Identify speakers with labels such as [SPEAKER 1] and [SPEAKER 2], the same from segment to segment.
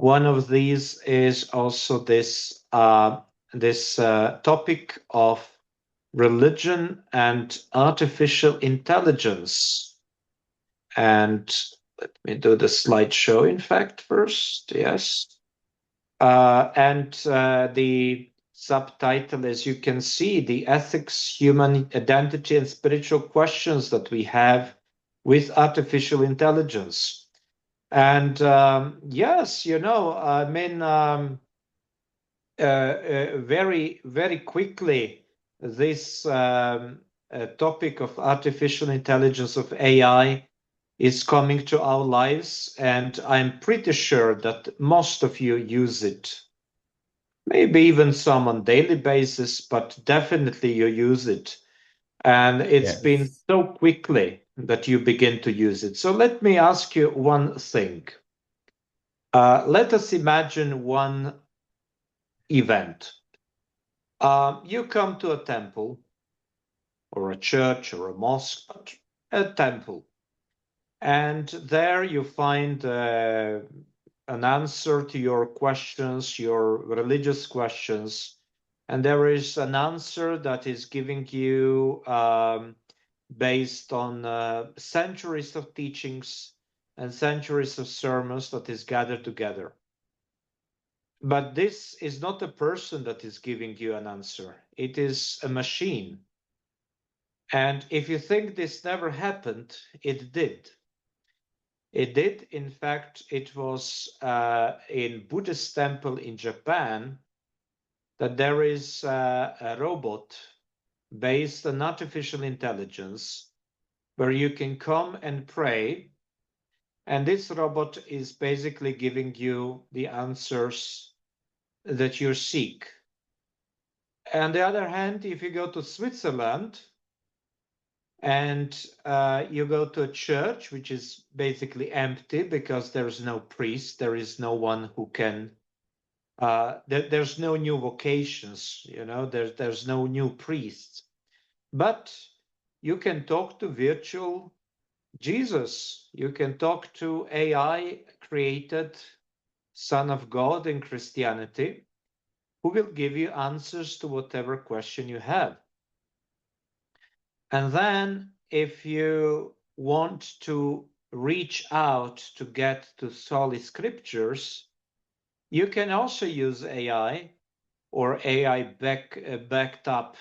[SPEAKER 1] One of these is also this topic of religion and artificial intelligence. And let me do the slideshow, in fact, first. Yes. And the subtitle, as you can see, the ethics, human identity, and spiritual questions that we have with artificial intelligence. And yes, I mean, very, very quickly, this topic of artificial intelligence, of AI, is coming to our lives, and I'm pretty sure that most of you use it. Maybe even some on daily basis, but definitely you use it. And it's been
[SPEAKER 2] Yes.
[SPEAKER 1] so quickly that you begin to use it. So let me ask you one thing. Let us imagine one event. You come to a temple or a church or a mosque, but a temple. And there you find an answer to your questions, your religious questions. And there is an answer that is giving you based on centuries of teachings and centuries of sermons that is gathered together. But this is not a person that is giving you an answer. It is a machine. And if you think this never happened, it did. It did. In fact, it was in Buddhist temple in Japan that there is a robot based on artificial intelligence where you can come and pray. And this robot is basically giving you the answers that you seek. On the other hand, if you go to Switzerland and you go to a church, which is basically empty because there's no priest, there is no one who can, there's no new vocations, there's no new priests. But you can talk to virtual Jesus. You can talk to AI created Son of God in Christianity, who will give you answers to whatever question you have. And then if you want to reach out to get to Holy Scriptures, you can also use AI or AI backed up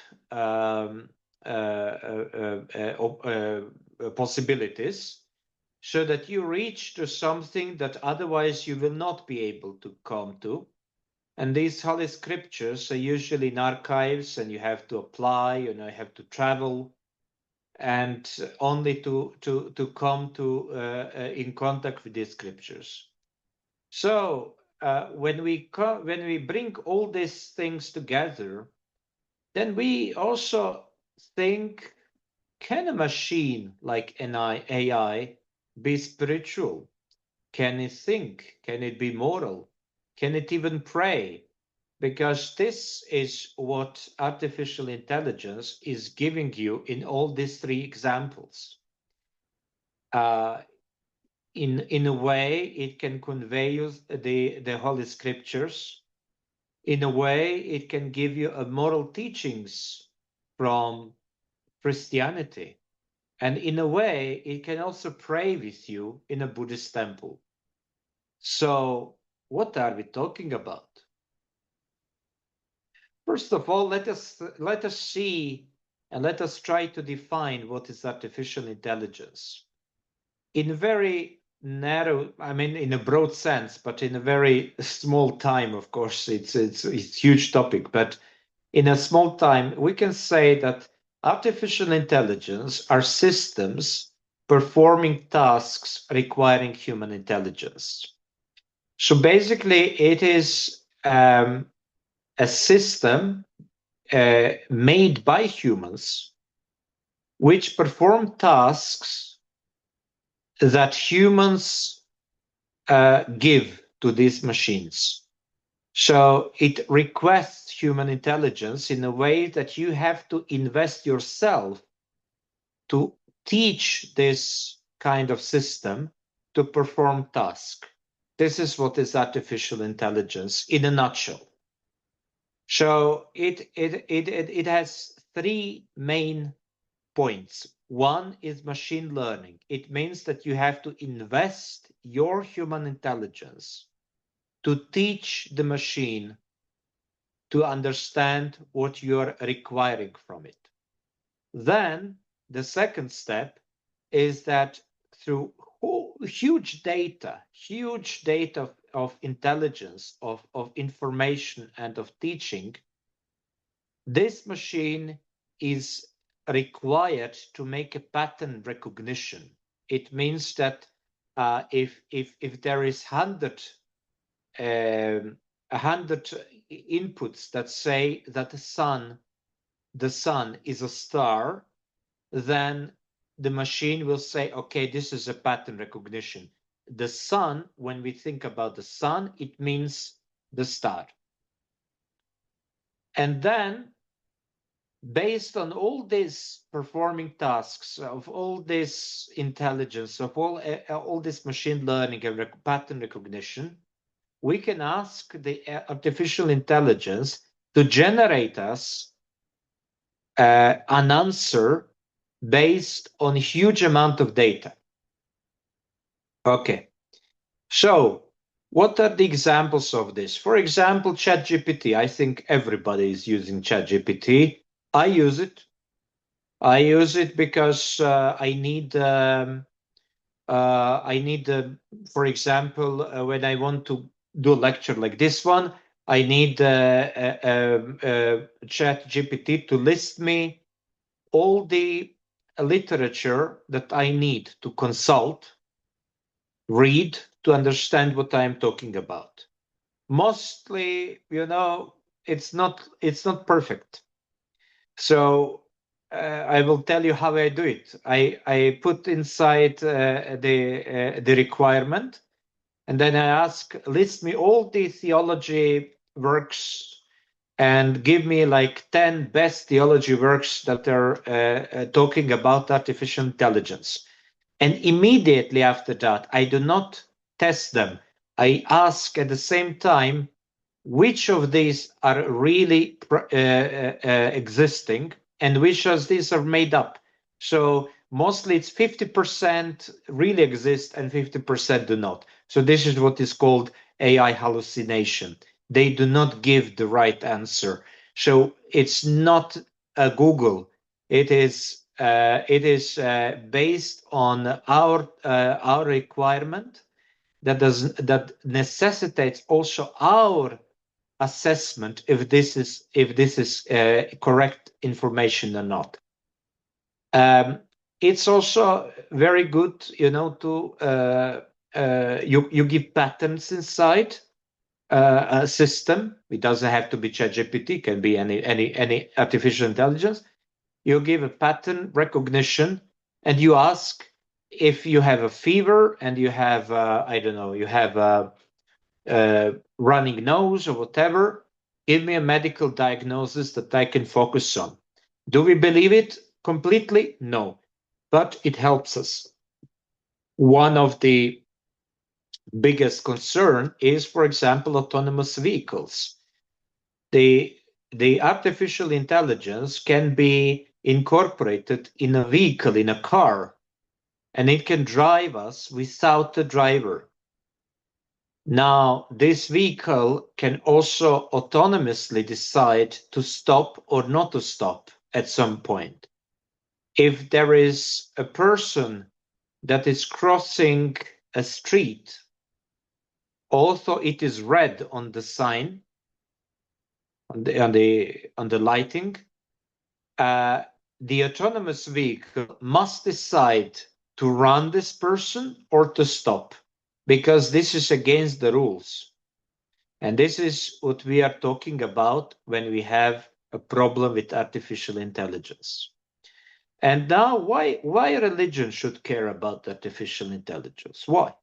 [SPEAKER 1] possibilities, so that you reach to something that otherwise you will not be able to come to. And these Holy Scriptures are usually in archives, and you have to apply, you have to travel, and only to come to in contact with these Scriptures. So when we bring all these things together, then we also think, can a machine like an AI be spiritual? Can it think? Can it be moral? Can it even pray? Because this is what artificial intelligence is giving you in all these three examples. In a way, it can convey you the Holy Scriptures. In a way, it can give you a moral teachings from Christianity. And in a way, it can also pray with you in a Buddhist temple. So what are we talking about? First of all, let us see and let us try to define what is artificial intelligence. In very narrow, I mean, in a broad sense, but in a very small time, of course, it's a huge topic, but in a small time, we can say that artificial intelligence are systems performing tasks requiring human intelligence. So basically, it is a system made by humans which perform tasks that humans give to these machines. So it requests human intelligence in a way that you have to invest yourself to teach this kind of system to perform tasks. This is what is artificial intelligence in a nutshell. So it has three main points. One is machine learning. It means that you have to invest your human intelligence to teach the machine to understand what you're requiring from it. Then the second step is that through huge data of intelligence, of information, and of teaching, this machine is required to make a pattern recognition. It means that if there is 100 inputs that say that the sun is a star, then the machine will say, okay, this is a pattern recognition. The sun, when we think about the sun, it means the star. And then, based on all these performing tasks, of all this intelligence, of all this machine learning and pattern recognition, we can ask the artificial intelligence to generate us an answer based on a huge amount of data. Okay, so what are the examples of this? For example, ChatGPT. I think everybody is using ChatGPT. I use it. I use it because I need, for example, when I want to do a lecture like this one, I need ChatGPT to list me all the literature that I need to consult, read, to understand what I am talking about. Mostly, it's not perfect. So I will tell you how I do it. I put inside the requirement, and then I ask, list me all the theology works and give me like 10 best theology works that are talking about artificial intelligence. And immediately after that, I do not test them. I ask at the same time, which of these are really existing and which of these are made up. So mostly it's 50% really exist and 50% do not. So this is what is called AI hallucination. They do not give the right answer. So it's not a Google. It is based on our requirement that necessitates also our assessment if this is correct information or not. It's also very good, to you give patterns inside a system. It doesn't have to be ChatGPT, it can be any artificial intelligence. You give a pattern recognition, and you ask if you have a fever and you have you have a running nose or whatever. Give me a medical diagnosis that I can focus on. Do we believe it completely? No, but it helps us. One of the biggest concern is, for example, autonomous vehicles. The artificial intelligence can be incorporated in a vehicle, in a car, and it can drive us without a driver. Now, this vehicle can also autonomously decide to stop or not to stop at some point. If there is a person that is crossing a street, although it is red on the sign, on the lighting, the autonomous vehicle must decide to run this person or to stop, because this is against the rules. And this is what we are talking about when we have a problem with artificial intelligence. And now, why religion should care about artificial intelligence? Why?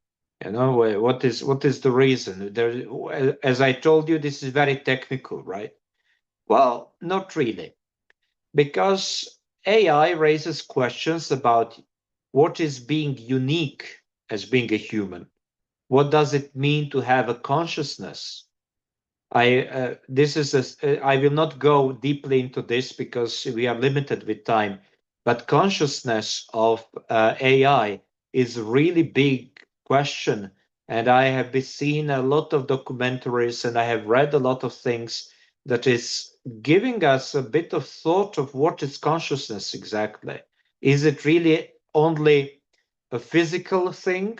[SPEAKER 1] What is the reason? There, as I told you, this is very technical, right? Well, not really, because AI raises questions about what is being unique as being a human. What does it mean to have a consciousness? I will not go deeply into this because we are limited with time, but consciousness of AI is a really big question. And I have been seeing a lot of documentaries and I have read a lot of things that is giving us a bit of thought of what is consciousness exactly. Is it really only a physical thing,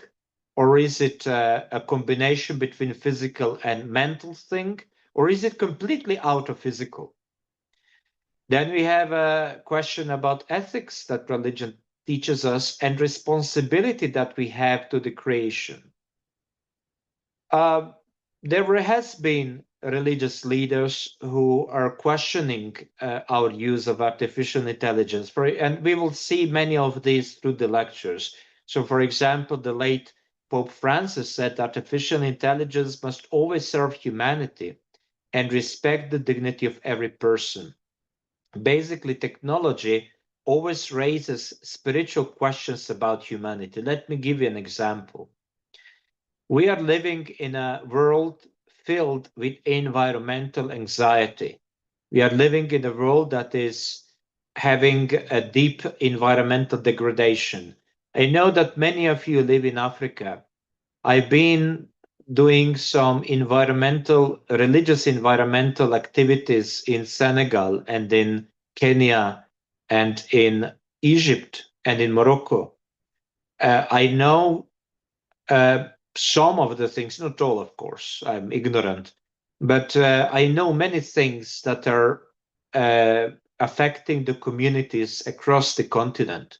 [SPEAKER 1] or is it a combination between physical and mental thing, or is it completely out of physical? Then we have a question about ethics that religion teaches us and responsibility that we have to the creation. There has been religious leaders who are questioning our use of artificial intelligence, and we will see many of these through the lectures. So, for example, the late Pope Francis said artificial intelligence must always serve humanity and respect the dignity of every person. Basically, technology always raises spiritual questions about humanity. Let me give you an example. We are living in a world filled with environmental anxiety. We are living in a world that is having a deep environmental degradation. I know that many of you live in Africa. I've been doing some religious environmental activities in Senegal and in Kenya and in Egypt and in Morocco. I know some of the things, not all, of course, I'm ignorant, but I know many things that are affecting the communities across the continent.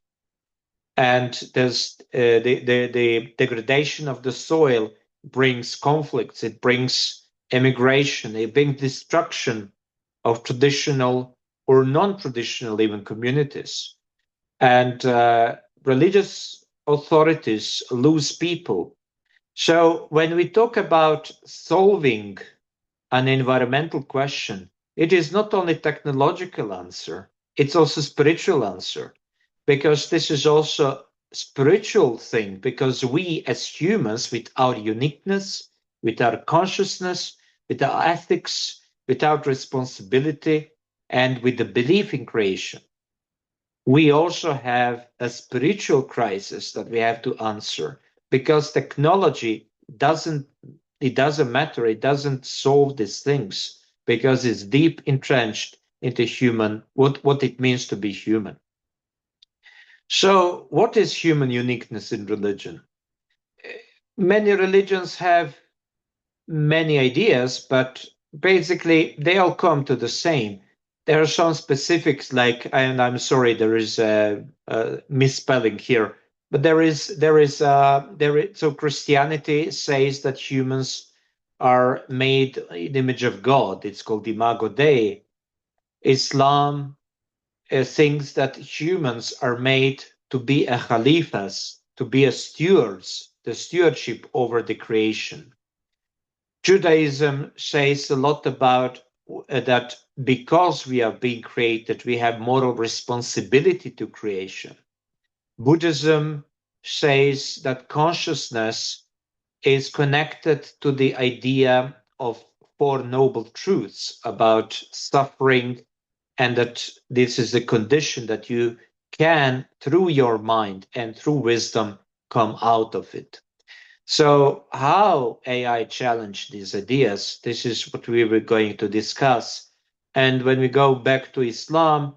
[SPEAKER 1] And there's the degradation of the soil brings conflicts, it brings immigration, it brings destruction of traditional or non-traditional even communities. And religious authorities lose people. So when we talk about solving an environmental question, it is not only technological answer, it's also spiritual answer, because this is also spiritual thing, because we as humans, with our uniqueness, with our consciousness, with our ethics, with our responsibility, and with the belief in creation, we also have a spiritual crisis that we have to answer, because technology doesn't matter, it doesn't solve these things, because it's deep entrenched into what it means to be human. So what is human uniqueness in religion? Many religions have many ideas, but basically they all come to the same. There are some specifics, like, and I'm sorry, there is a misspelling here, but so Christianity says that humans are made in the image of God. It's called Imago Dei. Islam thinks that humans are made to be a khalifas, to be a the stewardship over the creation. Judaism says a lot about that because we are being created, we have moral responsibility to creation. Buddhism says that consciousness is connected to the idea of Four Noble Truths about suffering, and that this is the condition that you can, through your mind and through wisdom, come out of it. So how AI challenged these ideas, this is what we were going to discuss. And when we go back to Islam,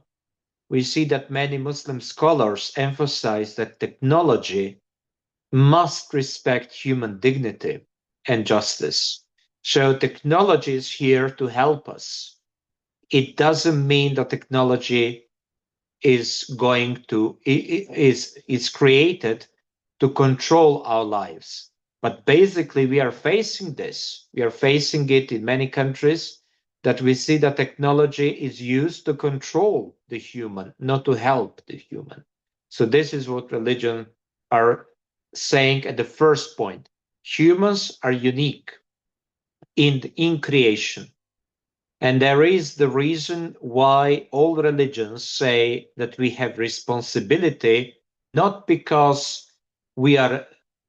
[SPEAKER 1] we see that many Muslim scholars emphasize that technology must respect human dignity and justice. So technology is here to help us. It doesn't mean that technology is created to control our lives. But basically, we are facing this. We are facing it in many countries, that we see that technology is used to control the human, not to help the human. So this is what religion are saying at the first point. Humans are unique in creation. And there is the reason why all religions say that we have responsibility, not because we are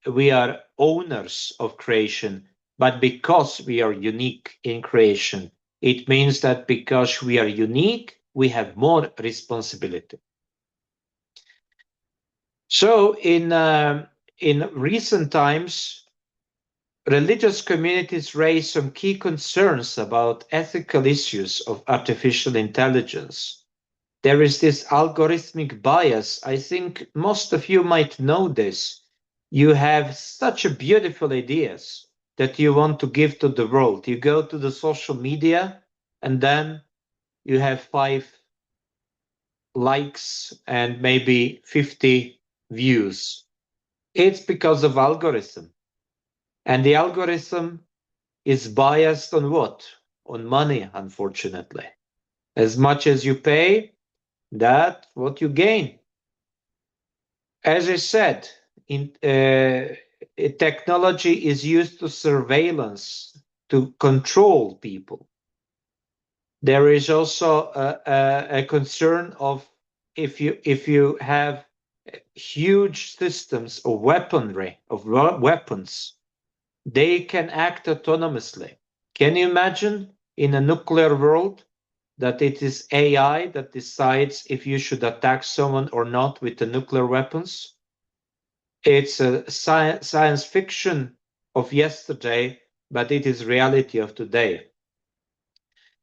[SPEAKER 1] we are owners of creation, but because we are unique in creation, it means that because we are unique, we have more responsibility. So in recent times, religious communities raise some key concerns about ethical issues of artificial intelligence. There is this algorithmic bias. I think most of you might know this. You have such a beautiful ideas that you want to give to the world. You go to the social media and then you have 5 likes and maybe 50 views. It's because of algorithm. And the algorithm is biased on what? On money, unfortunately. As much as you pay, that's what you gain. As I said, technology is used to surveillance, to control people. There is also a concern of if you have huge systems of weaponry, of weapons, they can act autonomously. Can you imagine in a nuclear world that it is AI that decides if you should attack someone or not with the nuclear weapons? It's a science fiction of yesterday, but it is reality of today.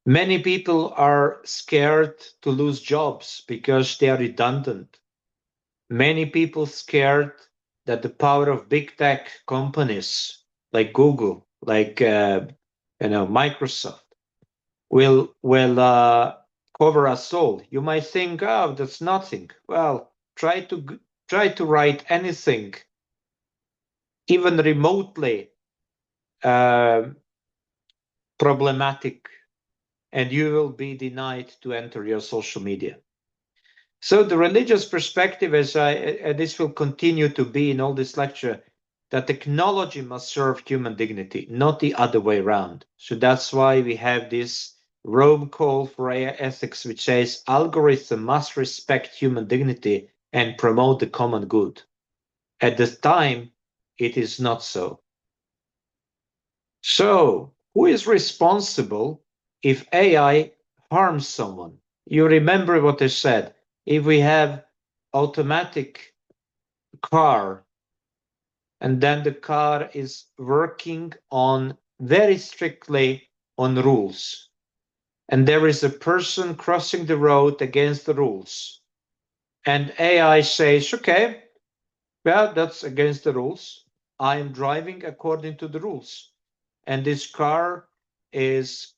[SPEAKER 1] Many people are scared to lose jobs because they are redundant. Many people scared that the power of big tech companies like Google, like Microsoft, will cover us all. You might think, oh, that's nothing. Well, try to write anything, even remotely problematic, and you will be denied to enter your social media. So the religious perspective, this will continue to be in all this lecture, that technology must serve human dignity, not the other way around. So that's why we have this Rome call for AI ethics, which says algorithm must respect human dignity and promote the common good. At this time, it is not so. So who is responsible if AI harms someone? You remember what I said. If we have automatic car and then the car is working on very strictly on rules, and there is a person crossing the road against the rules, and AI says, okay, well, that's against the rules. I am driving according to the rules, and this car is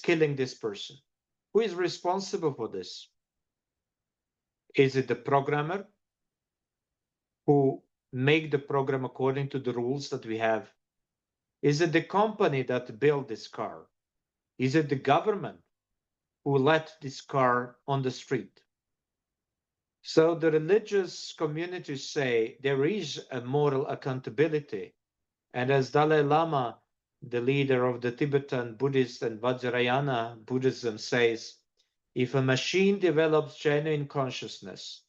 [SPEAKER 1] killing this person. Who is responsible for this? Is it the programmer who make the program according to the rules that we have? Is it the company that built this car? Is it the government who let this car on the street? So the religious communities say there is a moral accountability. And as Dalai Lama, the leader of the Tibetan Buddhist and Vajrayana Buddhism, says, if a machine develops genuine consciousness,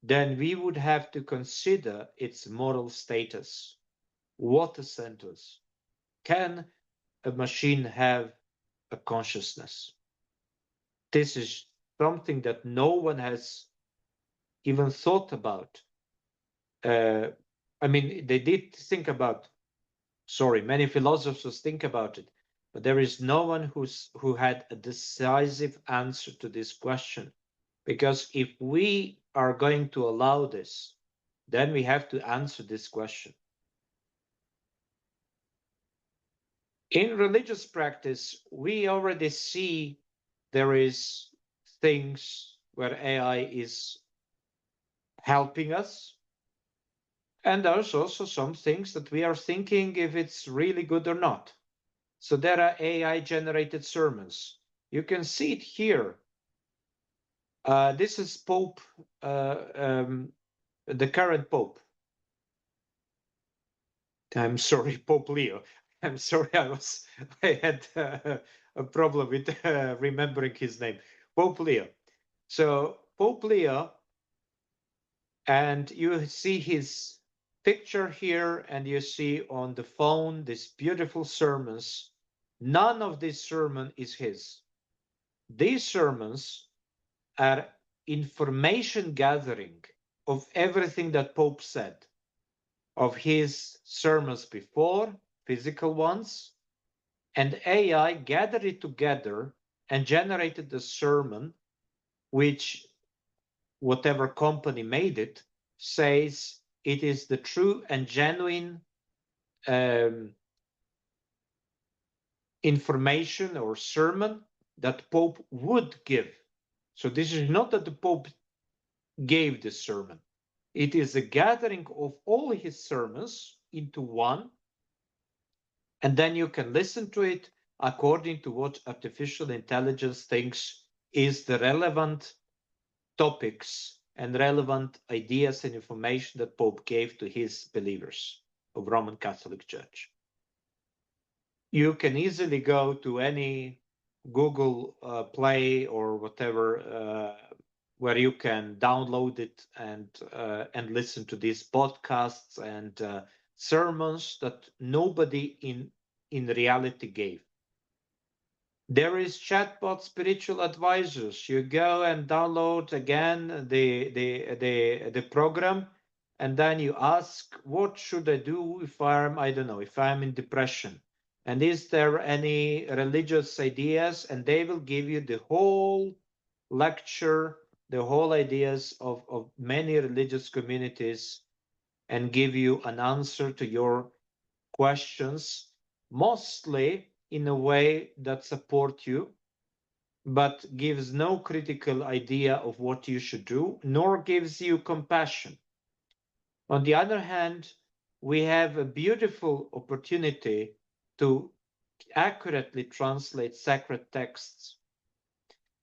[SPEAKER 1] then we would have to consider its moral status. What centers? Can a machine have a consciousness? This is something that no one has even thought about. I mean, they did think about, many philosophers think about it, but there is no one who had a decisive answer to this question. Because if we are going to allow this, then we have to answer this question. In religious practice, we already see there is things where AI is helping us. And there's also some things that we are thinking if it's really good or not. So there are AI generated sermons. You can see it here. This is Pope, the current Pope. I'm sorry, Pope Leo. I'm sorry, I had a problem with remembering his name. Pope Leo. So Pope Leo, and you see his picture here, and you see on the phone these beautiful sermons. None of this sermon is his. These sermons are information gathering of everything that Pope said, of his sermons before, physical ones, and AI gathered it together and generated the sermon, which whatever company made it says it is the true and genuine information or sermon that Pope would give. So this is not that the Pope gave the sermon. It is a gathering of all his sermons into one, and then you can listen to it according to what artificial intelligence thinks is the relevant topics and relevant ideas and information that Pope gave to his believers of Roman Catholic Church. You can easily go to any Google Play or whatever where you can download it and listen to these podcasts and sermons that nobody in reality gave. There is chatbot spiritual advisors. You go and download again the program, and then you ask, what should I do if if I'm in depression? And is there any religious ideas? And they will give you the whole lecture, the whole ideas of many religious communities, and give you an answer to your questions, mostly in a way that supports you, but gives no critical idea of what you should do, nor gives you compassion. On the other hand, we have a beautiful opportunity to accurately translate sacred texts.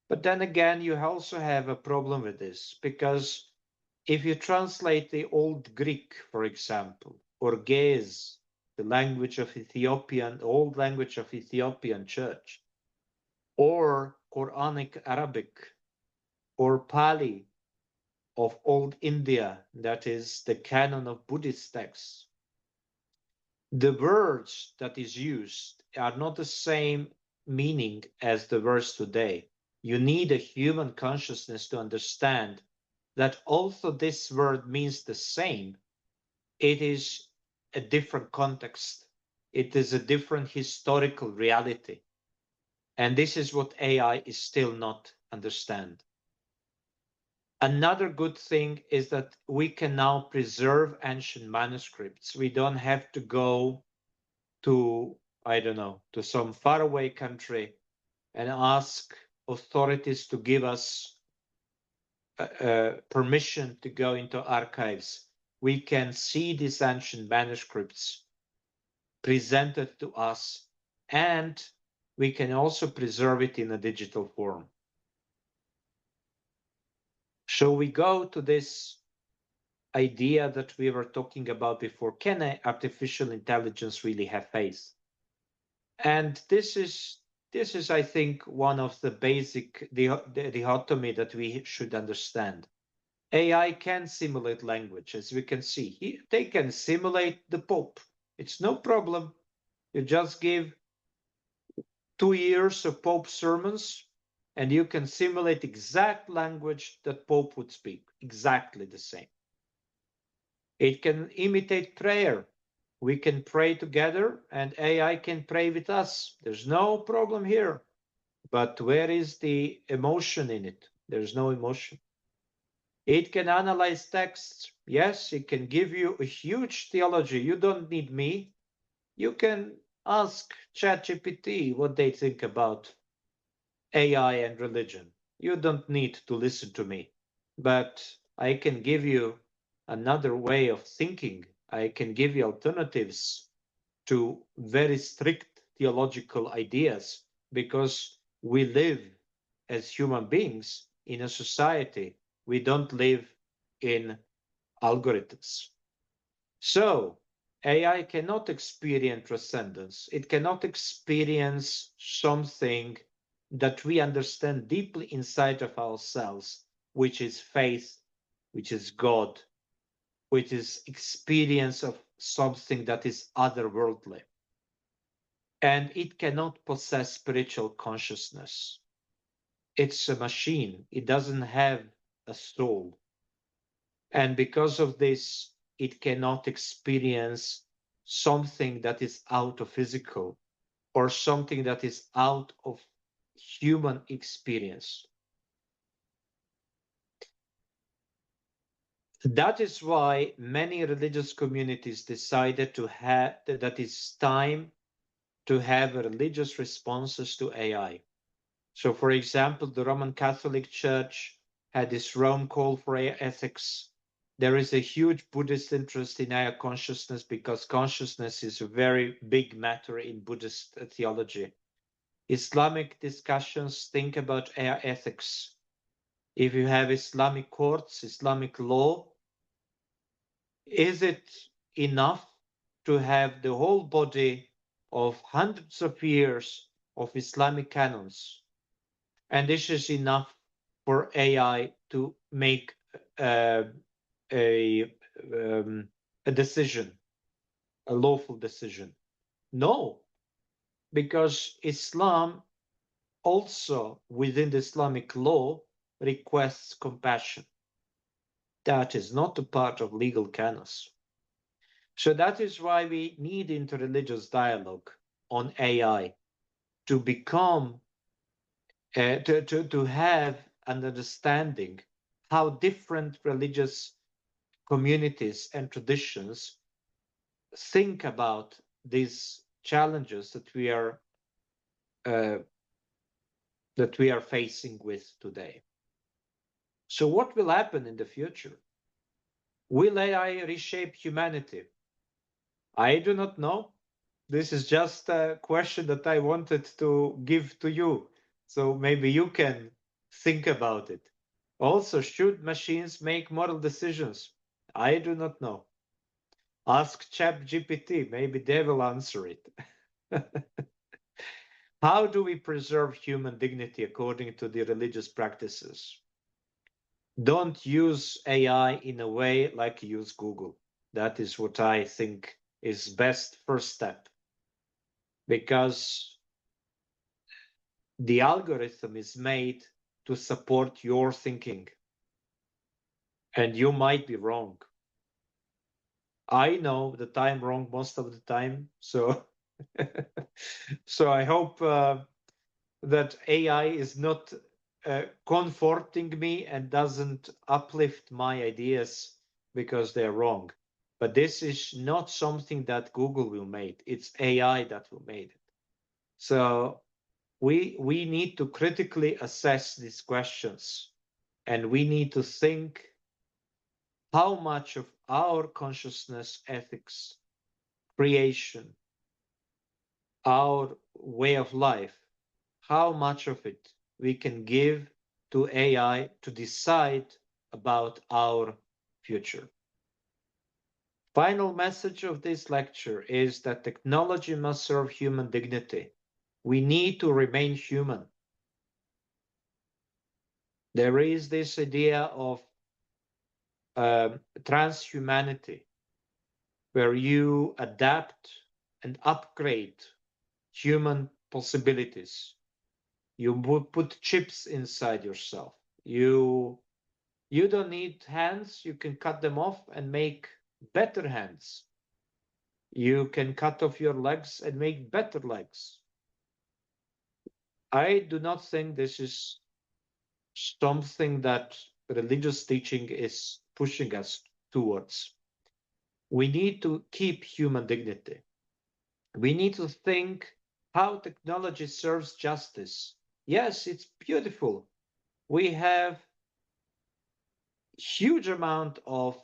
[SPEAKER 1] But then again, you also have a problem with this, because if you translate the Old Greek, for example, or Ge'ez, the language of old language of Ethiopian church, or Quranic Arabic, or Pali of Old India, that is the canon of Buddhist texts, the words that is used are not the same meaning as the words today. You need a human consciousness to understand that although this word means the same, it is a different context. It is a different historical reality. And this is what AI is still not understand. Another good thing is that we can now preserve ancient manuscripts. We don't have to go to, to some faraway country and ask authorities to give us permission to go into archives. We can see these ancient manuscripts presented to us, and we can also preserve it in a digital form. So we go to this idea that we were talking about before. Can artificial intelligence really have faith? And this is, I think, one of the basic dichotomy that we should understand. AI can simulate language, as we can see. They can simulate the Pope. It's no problem. You just give 2 years of Pope sermons, and you can simulate exact language that Pope would speak, exactly the same. It can imitate prayer. We can pray together, and AI can pray with us. There's no problem here. But where is the emotion in it? There's no emotion. It can analyze texts. Yes, it can give you a huge theology. You don't need me. You can ask ChatGPT what they think about AI and religion. You don't need to listen to me, but I can give you another way of thinking. I can give you alternatives to very strict theological ideas, because we live as human beings in a society. We don't live in algorithms. So AI cannot experience transcendence. It cannot experience something that we understand deeply inside of ourselves, which is faith, which is God. which is experience of something that is otherworldly. And it cannot possess spiritual consciousness. It's a machine. It doesn't have a soul. And because of this, it cannot experience something that is out of physical or something that is out of human experience. That is why many religious communities decided to have that it's time to have religious responses to AI. So, for example, the Roman Catholic Church had this Rome call for AI ethics. There is a huge Buddhist interest in AI consciousness because consciousness is a very big matter in Buddhist theology. Islamic discussions think about AI ethics. If you have Islamic courts, Islamic law, is it enough to have the whole body of hundreds of years of Islamic canons? And this is enough for AI to make a, a decision, a lawful decision? No, because Islam also within the Islamic law requests compassion. That is not a part of legal canons. So that is why we need interreligious dialogue on AI to become, to have an understanding how different religious communities and traditions think about these challenges uh, that we are facing with today. So what will happen in the future? Will AI reshape humanity? I do not know. This is just a question that I wanted to give to you. So maybe you can think about it. Also, should machines make moral decisions? I do not know. Ask ChatGPT, maybe they will answer it. How do we preserve human dignity according to the religious practices? Don't use AI in a way like you use Google. That is what I think is best first step. Because the algorithm is made to support your thinking. And you might be wrong. I know that I'm wrong most of the time. So, so I hope that AI is not comforting me and doesn't uplift my ideas because they're wrong. But this is not something that Google will make. It's AI that will make it. So we need to critically assess these questions, and we need to think how much of our consciousness, ethics, creation, our way of life, how much of it we can give to AI to decide about our future. Final message of this lecture is that technology must serve human dignity. We need to remain human. There is this idea of transhumanity, where you adapt and upgrade human possibilities. You put chips inside yourself. You don't need hands. You can cut them off and make better hands. You can cut off your legs and make better legs. I do not think this is something that religious teaching is pushing us towards. We need to keep human dignity. We need to think how technology serves justice. Yes, it's beautiful. We have huge amount of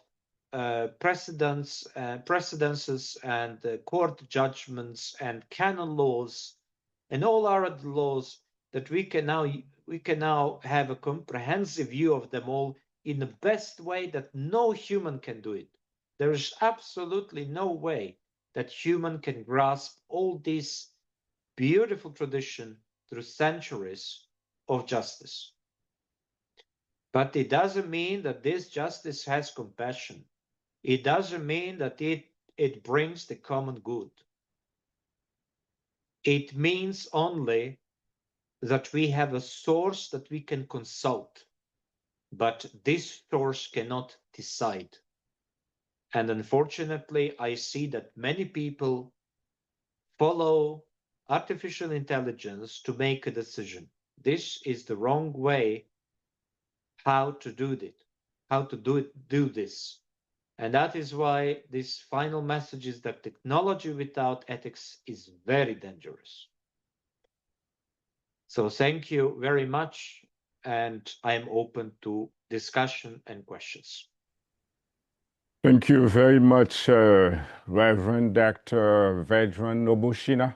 [SPEAKER 1] precedences and court judgments and canon laws and all our laws that we can now have a comprehensive view of them all in the best way that no human can do it. There is absolutely no way that human can grasp all this beautiful tradition through centuries of justice. But it doesn't mean that this justice has compassion. it doesn't mean that it brings the common good. It means only that we have a source that we can consult, but this source cannot decide. And unfortunately, I see that many people follow artificial intelligence to make a decision. This is the wrong way how to do this. And that is why this final message is that technology without ethics is very dangerous. So thank you very much, and I am open to discussion and questions.
[SPEAKER 2] Thank you very much, Reverend Dr. Vedran Obushina.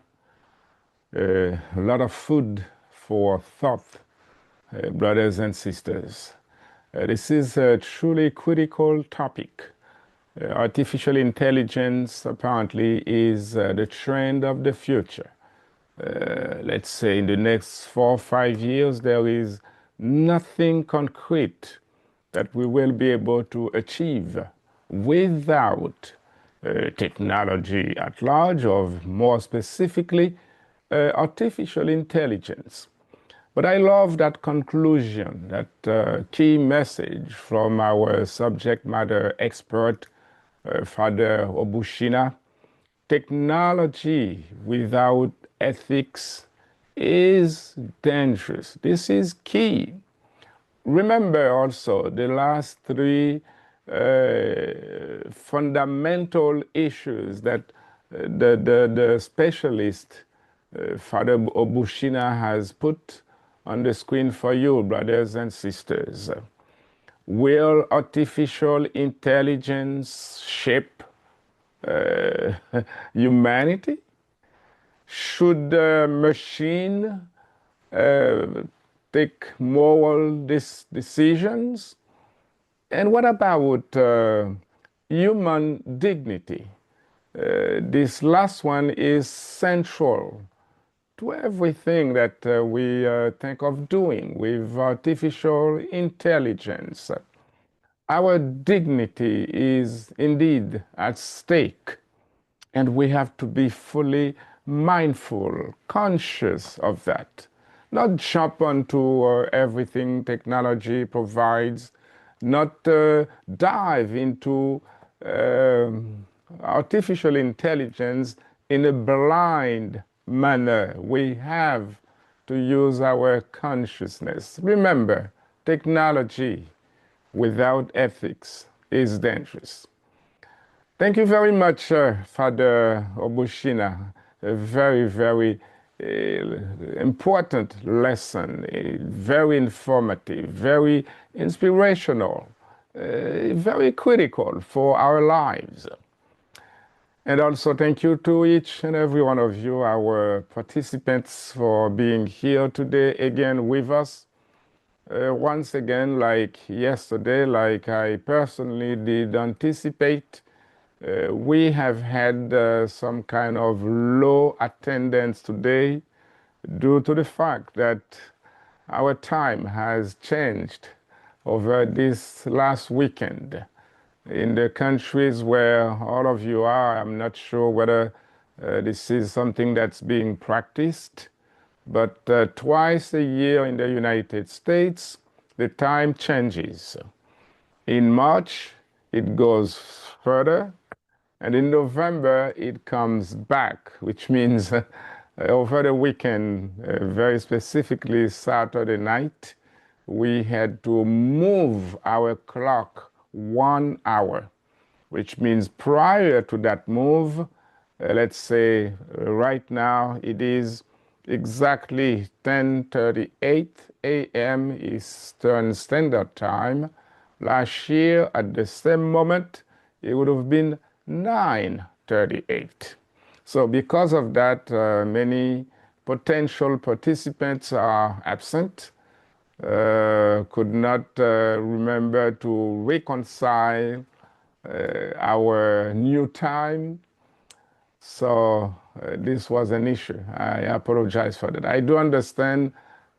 [SPEAKER 2] A lot of food for thought, brothers and sisters. This is a truly critical topic. Artificial intelligence apparently is the trend of the future. Let's say in the next 4 or 5 years, there is nothing concrete that we will be able to achieve without technology at large, or more specifically, artificial intelligence. But I love that conclusion, that key message from our subject matter expert, Father Obushina. Technology without ethics is dangerous. This is key. Remember also the last 3 fundamental issues that the specialist, Father Obushina, has put on the screen for you, brothers and sisters. Will artificial intelligence shape humanity? Should the machine take moral decisions? And what about human dignity? This last one is central to everything that we think of doing with artificial intelligence. Our dignity is indeed at stake, and we have to be fully mindful, conscious of that. Not jump onto everything technology provides, not dive into artificial intelligence in a blind manner. We have to use our consciousness. Remember, technology without ethics is dangerous. Thank you very much, Father Obushina. A very, very important lesson, very informative, very inspirational, very critical for our lives. And also thank you to each and every one of you, our participants, for being here today again with us. Once again, like yesterday, like I personally did anticipate, we have had some kind of low attendance today due to the fact that our time has changed over this last weekend. In the countries where all of you are, I'm not sure whether this is something that's being practiced, but twice a year in the United States, the time changes. In March, it goes further, and in November, it comes back, which means over the weekend, very specifically Saturday night, we had to move our clock 1 hour, which means prior to that move, let's say right now it is exactly 10:38 a.m. Eastern Standard Time. Last year at the same moment, it would have been 9:38. So because of that, many potential participants are absent, could not remember to reconcile our new time. So this was an issue. I apologize for that. I do understand,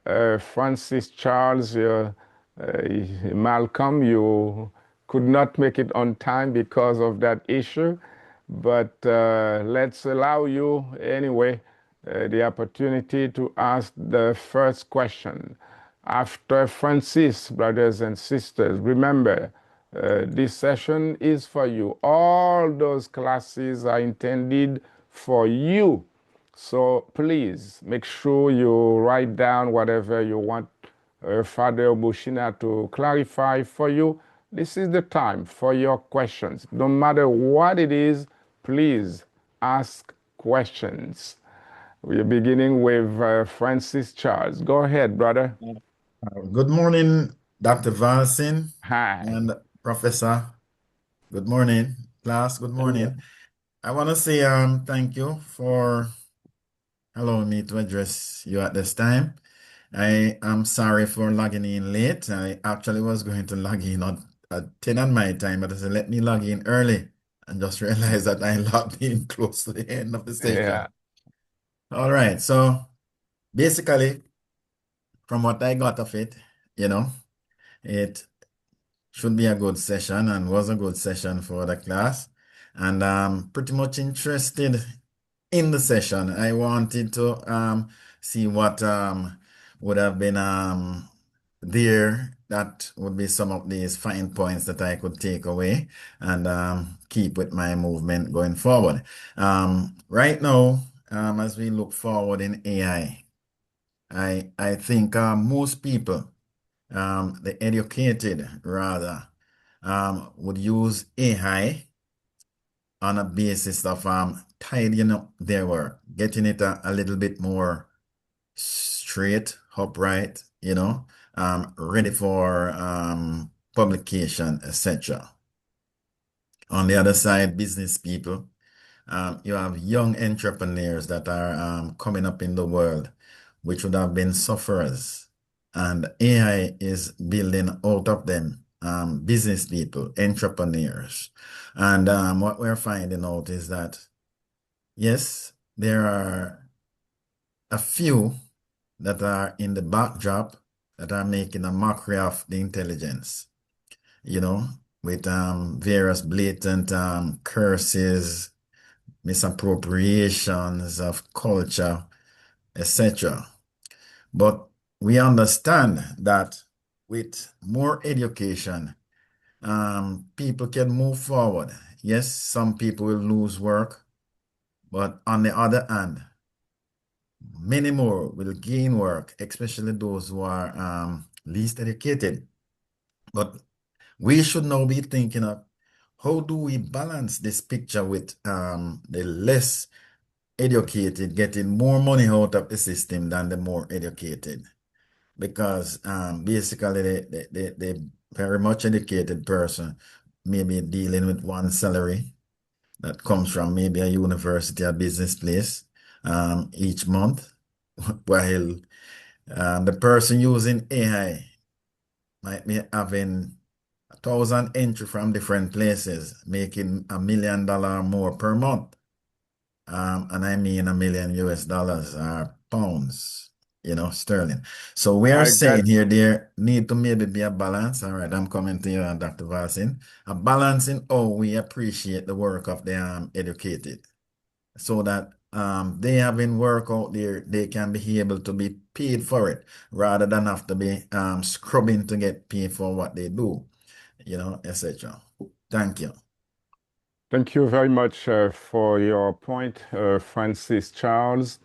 [SPEAKER 2] Francis Charles, Malcolm, you could not make it on time because of that issue, but let's allow you anyway the opportunity to ask the first question. After Francis, brothers and sisters, remember, this session is for you. All those classes are intended for you. So please make sure you write down whatever you want Father Obushina to clarify for you. This is the time for your questions. No matter what it is, please ask questions. We are beginning with Francis Charles. Go ahead, brother.
[SPEAKER 3] Good morning, Dr. Valsin
[SPEAKER 2] Hi.
[SPEAKER 3] and Professor. Good morning, class. Good morning. I want to say thank you for allowing me to address you at this time. I am sorry for logging in late. I actually was going to log in at 10 on my time, but I said, let me log in early and just realized that I logged in close to the end of the session.
[SPEAKER 2] Yeah.
[SPEAKER 3] All right. So basically, from what I got of it, it should be a good session and was a good session for the class. And I'm pretty much interested in the session. I wanted to see what would have been there that would be some of these fine points that I could take away and keep with my movement going forward. Right now, as we look forward in AI, I think most people, the educated rather, would use AI on a basis of tidying up their work, getting it a little bit more straight, upright, ready for publication, etc. On the other side, business people, you have young entrepreneurs that are coming up in the world, which would have been sufferers. And AI is building out of them business people, entrepreneurs. And what we're finding out is that, yes, there are a few that are in the backdrop that are making a mockery of the intelligence, with various blatant curses, misappropriations of culture, etc. But we understand that with more education, people can move forward. Yes, some people will lose work, but on the other hand, many more will gain work, especially those who are least educated. But we should now be thinking of how do we balance this picture with the less educated getting more money out of the system than the more educated. Because basically the very much educated person may be dealing with one salary that comes from maybe a university or business place each month, while the person using AI might be having 1,000 entry from different places, making $1 million more per month. And I mean $1 million US dollars or pounds, sterling. So we are saying here there need to maybe be a balance. All right, I'm coming to you, Dr. Valsin. A balance in how we appreciate the work of the educated, so that they having work out there, they can be able to be paid for it rather than have to be scrubbing to get paid for what they do, etc. Thank you.
[SPEAKER 2] Thank you very much for your point, Francis Charles.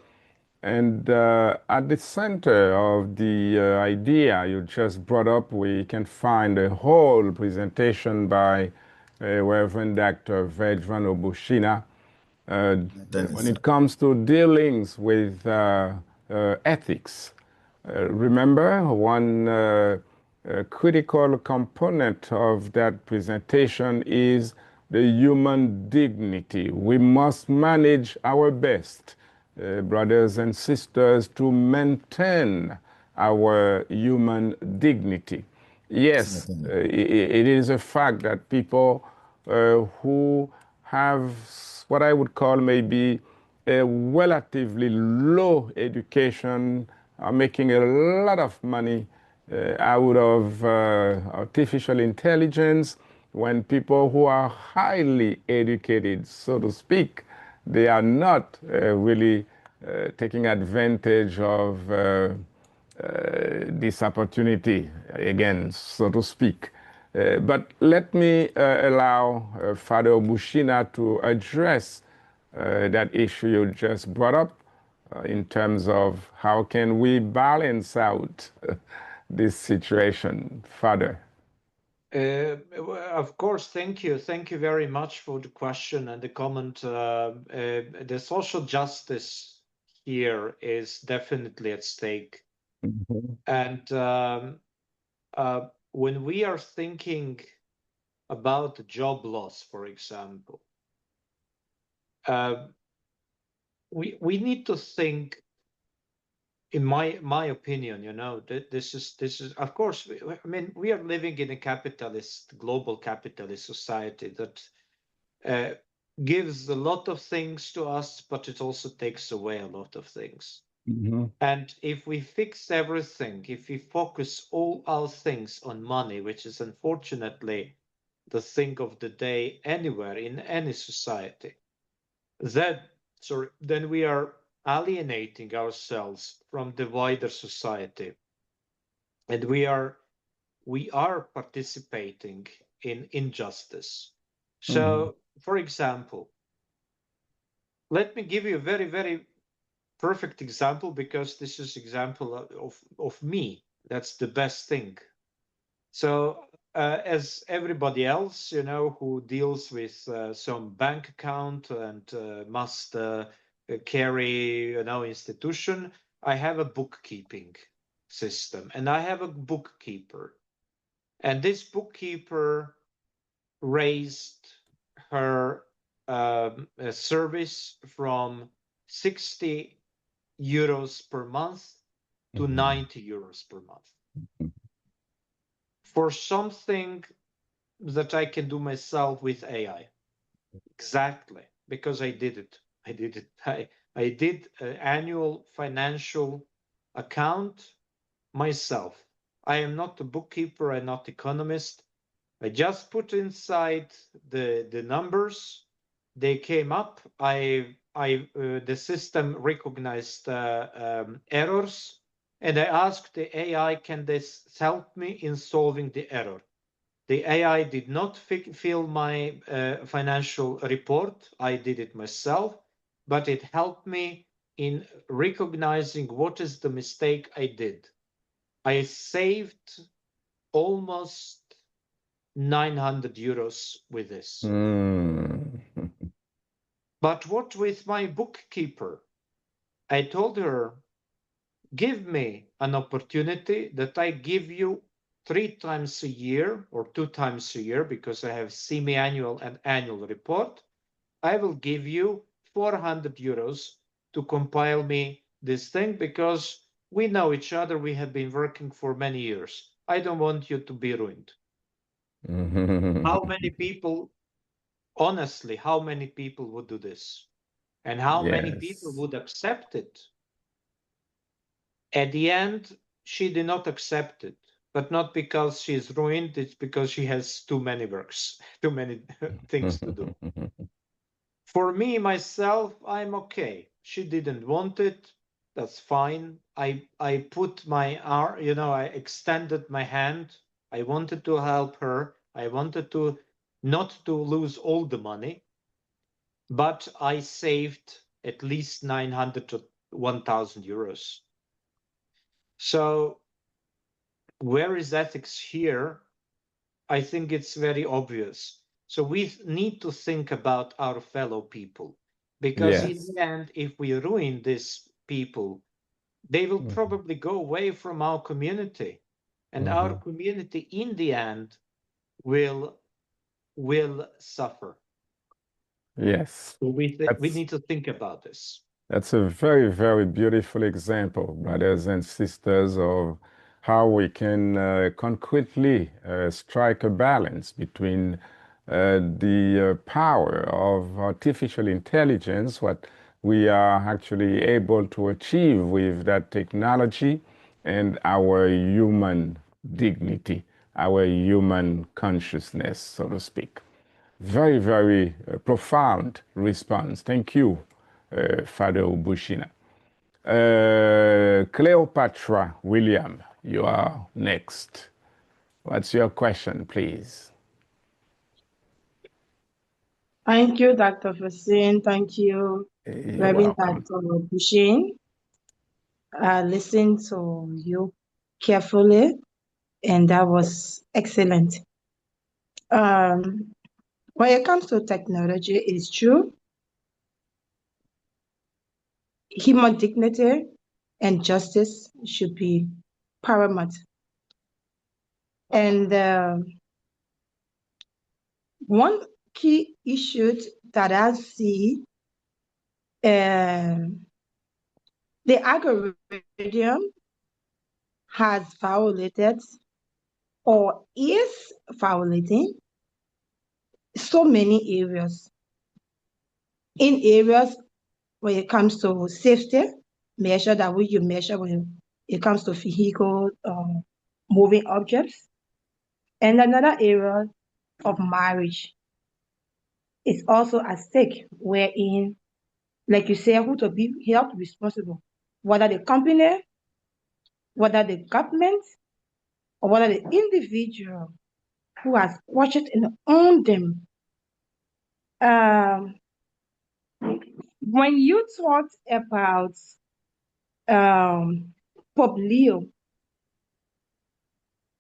[SPEAKER 2] And at the center of the idea you just brought up, we can find a whole presentation by Reverend Dr. Vedran Obushina. When it comes to dealings with ethics, remember one critical component of that presentation is the human dignity. We must manage our best, brothers and sisters, to maintain our human dignity. Yes, it is a fact that people who have what I would call maybe a relatively low education are making a lot of money out of artificial intelligence, when people who are highly educated, so to speak, they are not really taking advantage of this opportunity, again, so to speak. But let me allow Father Bushina to address that issue you just brought up in terms of how can we balance out this situation, Father.
[SPEAKER 1] Of course, thank you. Thank you very much for the question and the comment. The social justice here is definitely at stake.
[SPEAKER 2] Mm-hmm.
[SPEAKER 1] And when we are thinking about job loss, for example, we need to think, in my opinion, this is of course, I mean, we are living in a global capitalist society that gives a lot of things to us, but it also takes away a lot of things.
[SPEAKER 2] Mm-hmm.
[SPEAKER 1] And if we fix everything, if we focus all our things on money, which is unfortunately the thing of the day anywhere in any society, then we are alienating ourselves from the wider society, and we are participating in injustice. So, for example, let me give you a very, very perfect example, because this is example of me. That's the best thing. So, as everybody else, who deals with some bank account and must carry, institution, I have a bookkeeping system, and I have a bookkeeper. And this bookkeeper raised her service from 60 euros per month to 90 euros per month for something that I can do myself with AI. Exactly, because I did it. I did an annual financial account myself. I am not a bookkeeper, I'm not economist. I just put inside the numbers. They came up. The system recognized errors, and I asked the AI, can this help me in solving the error? The AI did not fill my financial report. I did it myself, but it helped me in recognizing what is the mistake I did. I saved almost 900 euros with this. But what with my bookkeeper? I told her, give me an opportunity that I give you 3 times a year or 2 times a year, because I have semi-annual and annual report. I will give you 400 euros to compile me this thing, because we know each other. We have been working for many years. I don't want you to be ruined. How many people, honestly, how many people would do this? And how many people would accept it? At the end, she did not accept it, but not because she's ruined. It's because she has too many works, too many things to do. For me, myself, I'm okay. She didn't want it. That's fine. I put my arm, I extended my hand. I wanted to help her. I wanted to not to lose all the money, but I saved at least 900 to 1,000 euros. So where is ethics here? I think it's very obvious. So we need to think about our fellow people, because in the end, if we ruin these people, they will probably go away from our community, and our community in the end will suffer.
[SPEAKER 2] Yes.
[SPEAKER 1] So we need to think about this.
[SPEAKER 2] That's a very, very beautiful example, brothers and sisters, of how we can concretely strike a balance between the power of artificial intelligence, what we are actually able to achieve with that technology, and our human dignity our human consciousness, so to speak. Very, very profound response. Thank you, Father Ubushina. Cleopatra William, you are next. What's your question, please?
[SPEAKER 4] Thank you, Dr. Fasin. Thank you, Reverend Dr. Bushin. I listened to you carefully, and that was excellent. When it comes to technology, it's true. Human dignity and justice should be paramount. And one key issue that I see, the algorithm has violated or is violating so many areas. In areas when it comes to safety, measure that way you measure when it comes to vehicle moving objects. And another area of marriage is also at stake, wherein, like you say, who to be held responsible, whether the company, whether the government, or whether the individual who has watched it and owned them. When you talked about Pope Leo,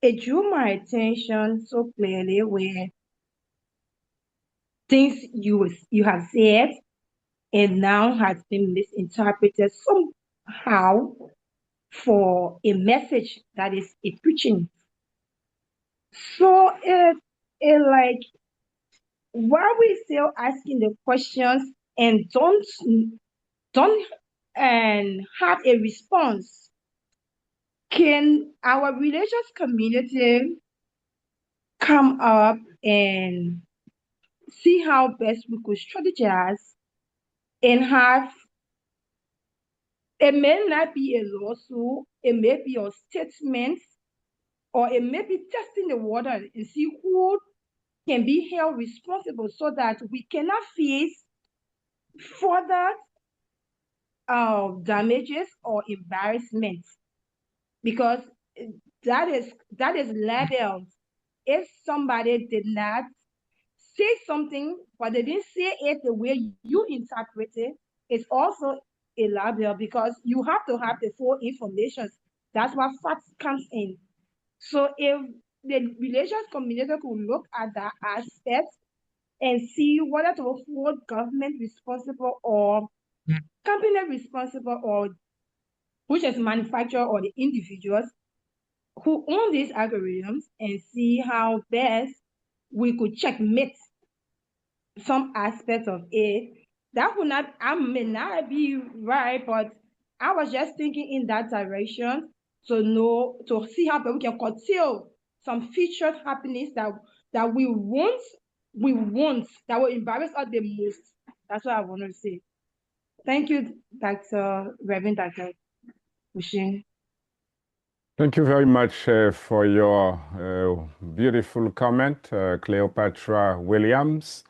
[SPEAKER 4] it drew my attention so clearly where things you have said and now has been misinterpreted somehow for a message that is a preaching. So it like, why we still asking the questions and don't have a response? Can our religious community come up and see how best we could strategize and have, it may not be a lawsuit, it may be a statement, or it may be testing the water and see who can be held responsible so that we cannot face further damages or embarrassment, because that is labeled. If somebody did not say something but they didn't say it the way you interpret it, it's also a label, because you have to have the full information. That's where facts comes in. So if the religious community could look at that aspect and see whether to hold government responsible or company responsible, or which is manufacturer or the individuals who own these algorithms, and see how best we could checkmate some aspects of it. That would not, I may not be right, but I was just thinking in that direction to see how we can curtail some future happenings that we want, that will embarrass us the most. That's what I want to say. Thank you, Reverend Dr. Bushin.
[SPEAKER 2] Thank you very much for your beautiful comment, Cleopatra Williams.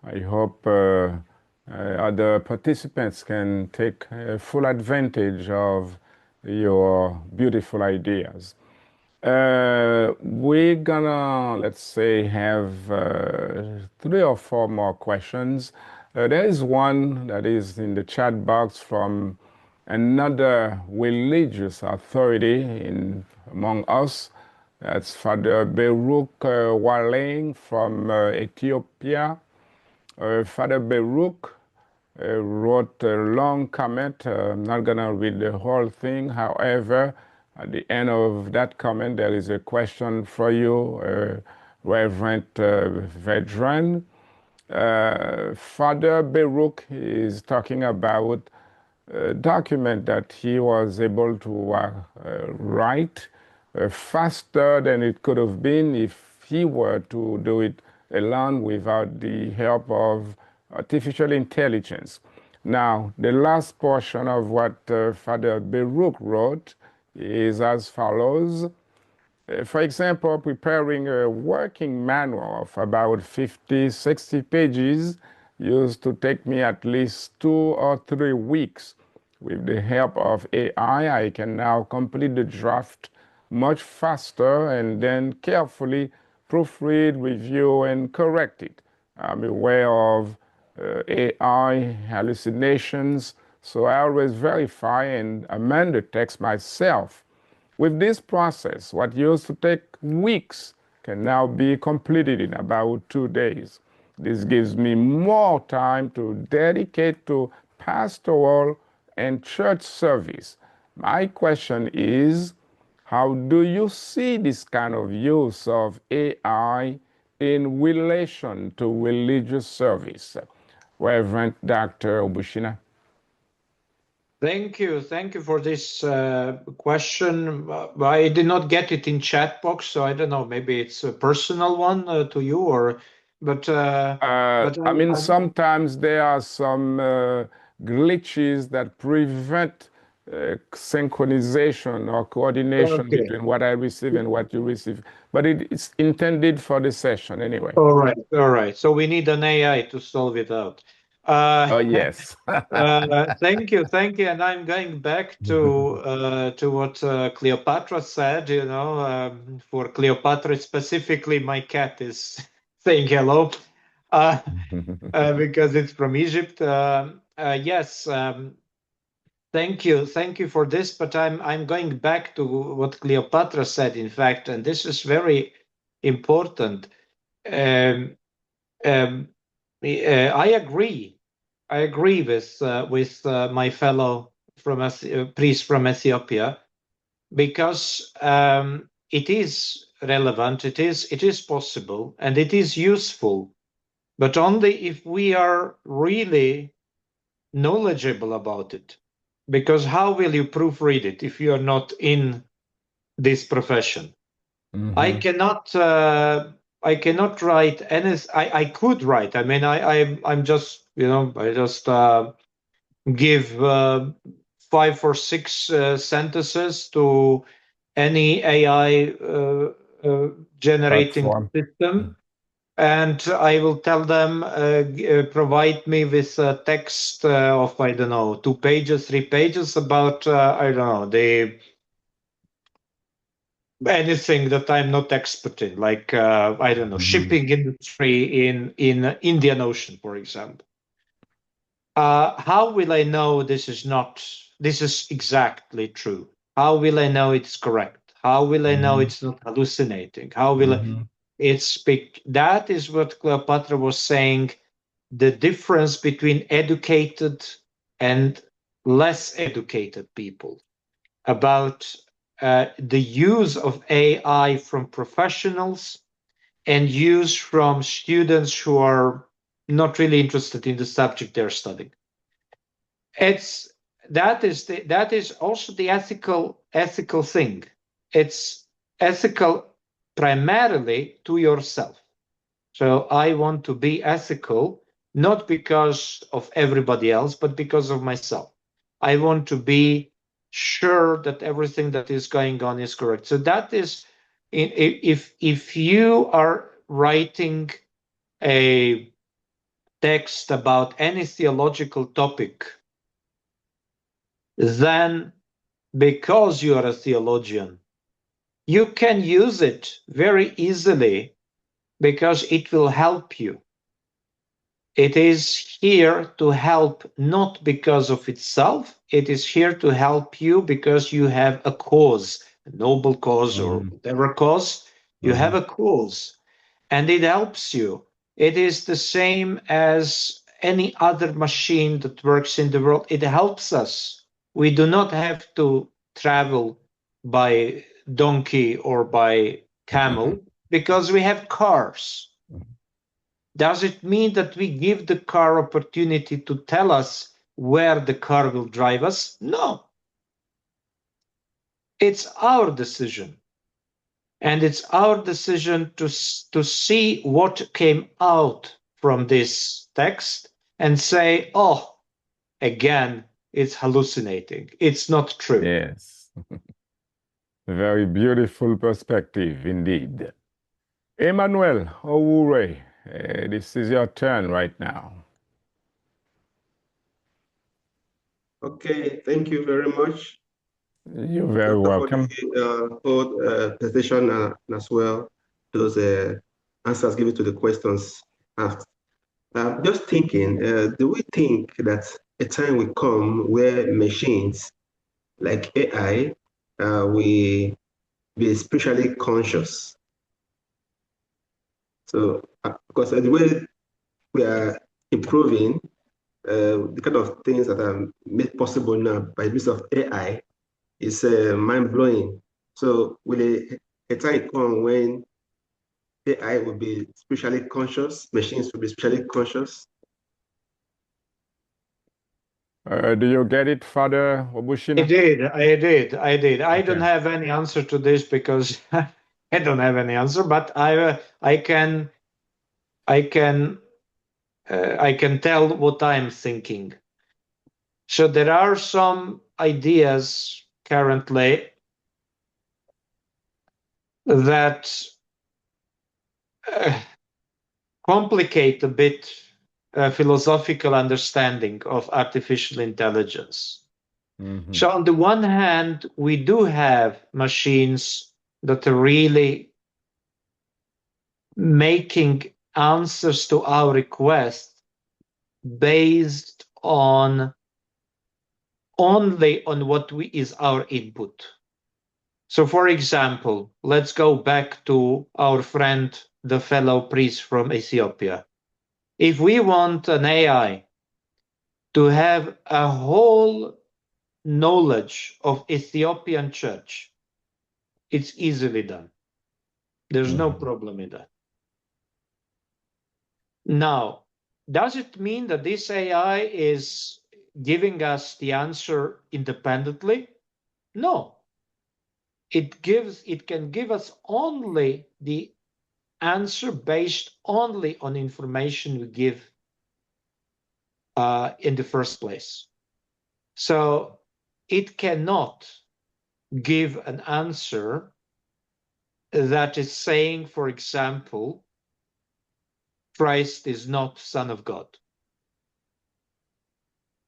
[SPEAKER 2] I hope other participants can take full advantage of your beautiful ideas. We're gonna, let's say, have 3 or 4 more questions. There is one that is in the chat box from another religious authority among us. That's Father Baruch Waleng from Ethiopia. Father Baruch wrote a long comment. I'm not gonna read the whole thing. However, at the end of that comment, there is a question for you, Reverend Vedran. Father Baruch is talking about a document that he was able to write faster than it could have been if he were to do it alone without the help of artificial intelligence. Now, the last portion of what Father Baruch wrote is as follows. For example, preparing a working manual of about 50, 60 pages used to take me at least 2 or 3 weeks. With the help of AI, I can now complete the draft much faster and then carefully proofread, review, and correct it. I'm aware of AI hallucinations, so I always verify and amend the text myself. With this process, what used to take weeks can now be completed in about 2 days. This gives me more time to dedicate to pastoral and church service. My question is, how do you see this kind of use of AI in relation to religious service? Reverend Dr. Obushina.
[SPEAKER 1] Thank you for this question. I did not get it in chat box, so I don't know. Maybe it's a personal one to you, or but
[SPEAKER 2] I mean, sometimes there are some glitches that prevent synchronization or coordination between what I receive and what you receive. But it's intended for the session anyway.
[SPEAKER 1] All right. So we need an AI to solve it out.
[SPEAKER 2] Oh, yes.
[SPEAKER 1] Thank you. And I'm going back to what Cleopatra said. For Cleopatra specifically, my cat is saying hello because it's from Egypt. Yes. Thank you for this. But I'm going back to what Cleopatra said, in fact, and this is very important. I agree. I agree with my fellow priest from Ethiopia, because it is relevant, it is possible, and it is useful, but only if we are really knowledgeable about it. Because how will you proofread it if you are not in this profession?
[SPEAKER 2] Mm-hmm.
[SPEAKER 1] I cannot write any. I could write. I mean, I'm just I just give 5 or 6 sentences to any AI generating system, and I will tell them provide me with a text of, I don't know, 2 pages, 3 pages about I don't know, anything that I'm not expert in, like I don't know, shipping industry in Indian Ocean, for example. How will I know this is exactly true? How will I know it's correct? How will I know it's not hallucinating? How will that is what Cleopatra was saying, the difference between educated and less educated people, about the use of AI from professionals and use from students who are not really interested in the subject they're studying. That is also the ethical thing. It's ethical primarily to yourself. So I want to be ethical, not because of everybody else, but because of myself. I want to be sure that everything that is going on is correct. So that is, if you are writing a text about any theological topic, then because you are a theologian, you can use it very easily because it will help you. It is here to help, not because of itself. It is here to help you because you have a cause, a noble cause or whatever cause. You have a cause, and it helps you. It is the same as any other machine that works in the world. It helps us. We do not have to travel by donkey or by camel because we have cars. Does it mean that we give the car opportunity to tell us where the car will drive us? No. It's our decision. And it's our decision to see what came out from this text and say, oh, again, it's hallucinating. It's not true.
[SPEAKER 2] Yes. Very beautiful perspective indeed. Emmanuel Owure, this is your turn right now.
[SPEAKER 5] Okay, thank you very much.
[SPEAKER 2] You're very welcome.
[SPEAKER 5] For the presentation as well, those answers given to the questions asked. Just thinking, do we think that a time will come where machines like AI will be spiritually conscious? So, because the way we are improving, the kind of things that are made possible now by the use of AI is mind-blowing. So will a time come when AI will be spiritually conscious, machines will be spiritually conscious?
[SPEAKER 2] Do you get it, Father Obushina?
[SPEAKER 1] I did. I
[SPEAKER 2] Okay.
[SPEAKER 1] don't have any answer to this because I don't have any answer, but I can tell what I'm thinking. So there are some ideas currently that complicate a bit philosophical understanding of artificial intelligence.
[SPEAKER 2] Mhm.
[SPEAKER 1] So on the one hand, we do have machines that are really making answers to our requests based on only on what is our input. So for example, let's go back to our friend, the fellow priest from Ethiopia. If we want an AI to have a whole knowledge of Ethiopian church, it's easily done. There's no problem in that. Now, does it mean that this AI is giving us the answer independently? No. It can give us only the answer based only on information we give in the first place. So it cannot give an answer that is saying, for example, Christ is not Son of God.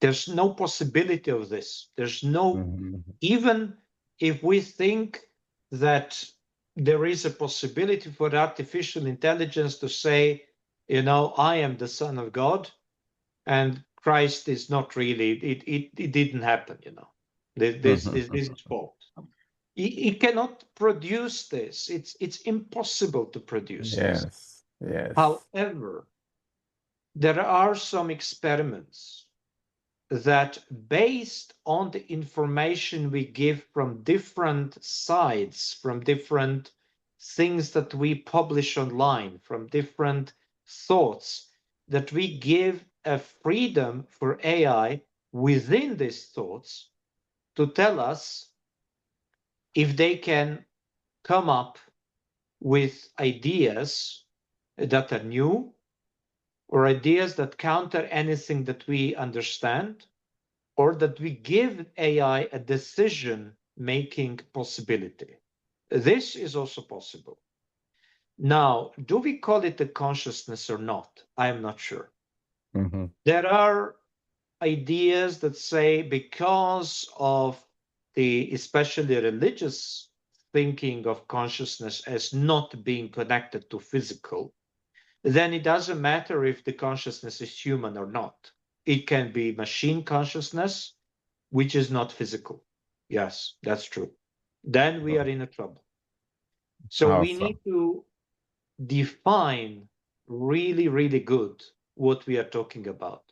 [SPEAKER 1] There's no possibility of this. There's no, even if we think that there is a possibility for artificial intelligence to say, you know, I am the Son of God, and Christ is not really, it didn't happen, you know. This is false. It cannot produce this. It's impossible to produce this.
[SPEAKER 2] Yes.
[SPEAKER 1] However, there are some experiments that, based on the information we give from different sites, from different things that we publish online, from different thoughts, that we give a freedom for AI within these thoughts to tell us if they can come up with ideas that are new or ideas that counter anything that we understand, or that we give AI a decision-making possibility. This is also possible. Now, do we call it a consciousness or not? I am not sure. There are ideas that say, because of the especially religious thinking of consciousness as not being connected to physical, then it doesn't matter if the consciousness is human or not. It can be machine consciousness, which is not physical. Yes, that's true. Then we are in a trouble. So we need to define really, really good what we are talking about.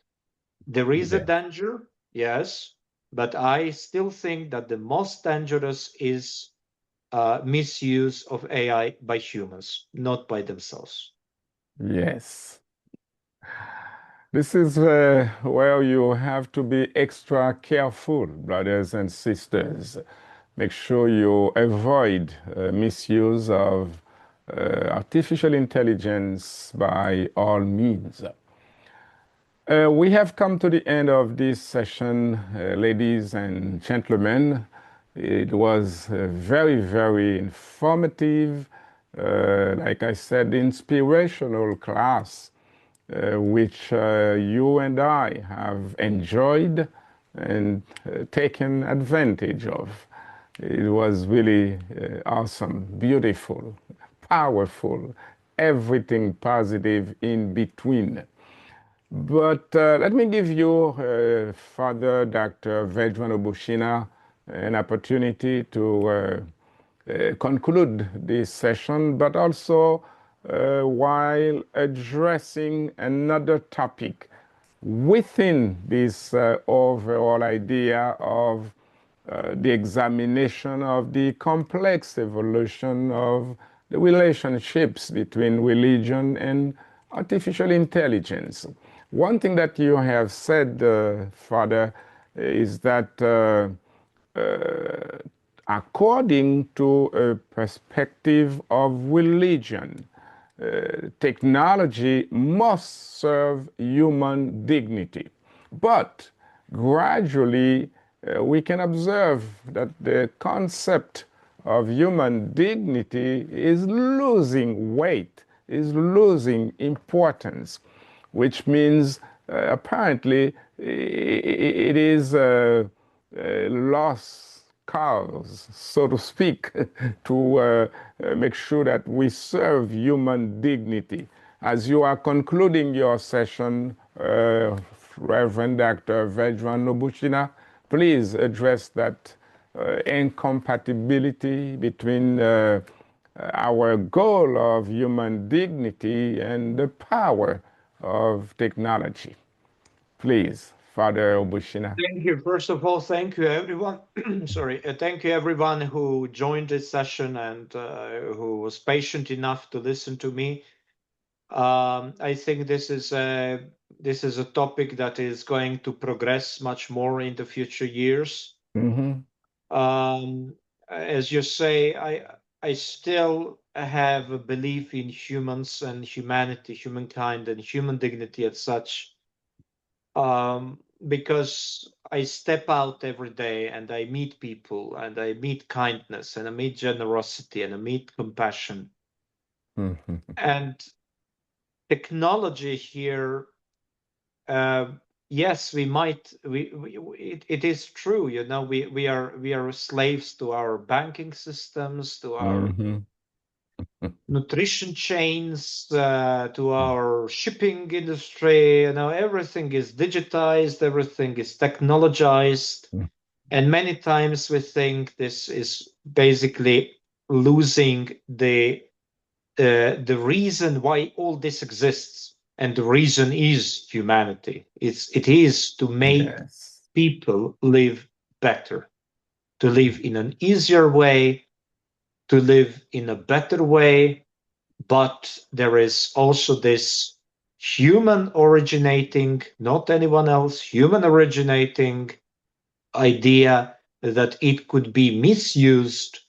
[SPEAKER 1] There is a danger, yes, but I still think that the most dangerous is misuse of AI by humans, not by themselves.
[SPEAKER 2] Yes. This is where you have to be extra careful, brothers and sisters. Make sure you avoid misuse of artificial intelligence by all means. We have come to the end of this session, ladies and gentlemen. It was very, very informative, like I said, inspirational class, which you and I have enjoyed and taken advantage of. It was really awesome, beautiful, powerful, everything positive in between. But let me give you, Father Dr. Vedran Obushina, an opportunity to conclude this session, but also while addressing another topic within this overall idea of the examination of the complex evolution of the relationships between religion and artificial intelligence. One thing that you have said, Father, is that according to a perspective of religion, technology must serve human dignity. But gradually, we can observe that the concept of human dignity is losing weight, is losing importance, which means apparently it is lost cause, so to speak, to make sure that we serve human dignity. As you are concluding your session, Reverend Dr. Vedran Obushina, please address that incompatibility between our goal of human dignity and the power of technology. Please, Father Obushina.
[SPEAKER 1] Thank you. First of all, thank you, everyone. Sorry. Thank you, everyone who joined this session and who was patient enough to listen to me. I think this is a topic that is going to progress much more in the future years. As you say, I still have a belief in humans and humanity, humankind, and human dignity as such, because I step out every day and I meet people and I meet kindness and I meet generosity and I meet compassion. And technology here, yes, we might. It is true, you know. We are slaves to our banking systems, to our nutrition chains, to our shipping industry. You know, everything is digitized, everything is technologized, and many times we think this is basically losing the reason why all this exists. And the reason is humanity. It is to make people live better, to live in an easier way, to live in a better way. But there is also this human originating, not anyone else, human originating idea that it could be misused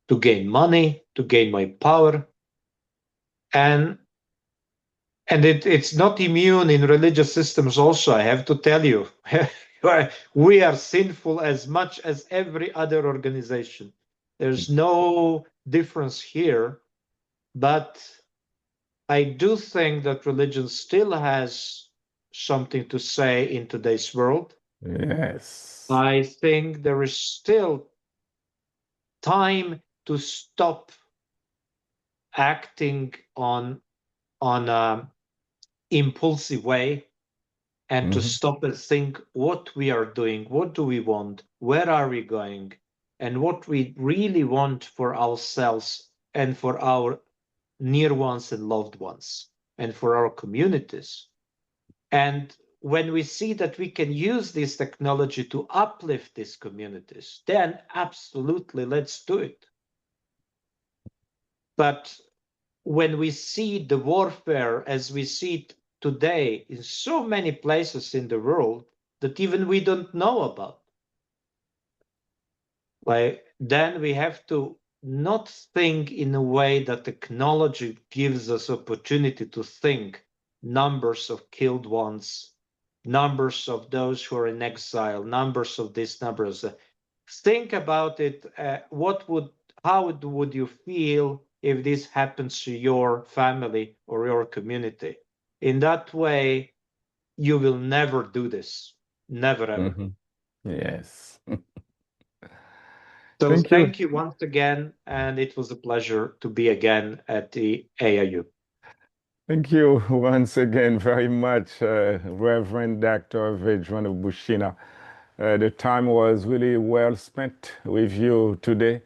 [SPEAKER 1] to gain money, to gain my power. And it's not immune in religious systems also, I have to tell you. We are sinful as much as every other organization. There's no difference here. But I do think that religion still has something to say in today's world.
[SPEAKER 2] Yes.
[SPEAKER 1] I think there is still time to stop acting on impulsive way and to stop and think what we are doing, what do we want, where are we going, and what we really want for ourselves and for our near ones and loved ones and for our communities. And when we see that we can use this technology to uplift these communities, then absolutely let's do it. But when we see the warfare as we see it today in so many places in the world that even we don't know about, like, then we have to not think in a way that technology gives us opportunity to think numbers of killed ones, numbers of those who are in exile, numbers of this, numbers. think about it. How would you feel if this happens to your family or your community? In that way, you will never do this. Never ever.
[SPEAKER 2] Yes.
[SPEAKER 1] So
[SPEAKER 2] Thank you.
[SPEAKER 1] thank you once again, and it was a pleasure to be again at the AIU.
[SPEAKER 2] Thank you once again very much, Reverend Dr. Vedran Obushina. The time was really well spent with you today,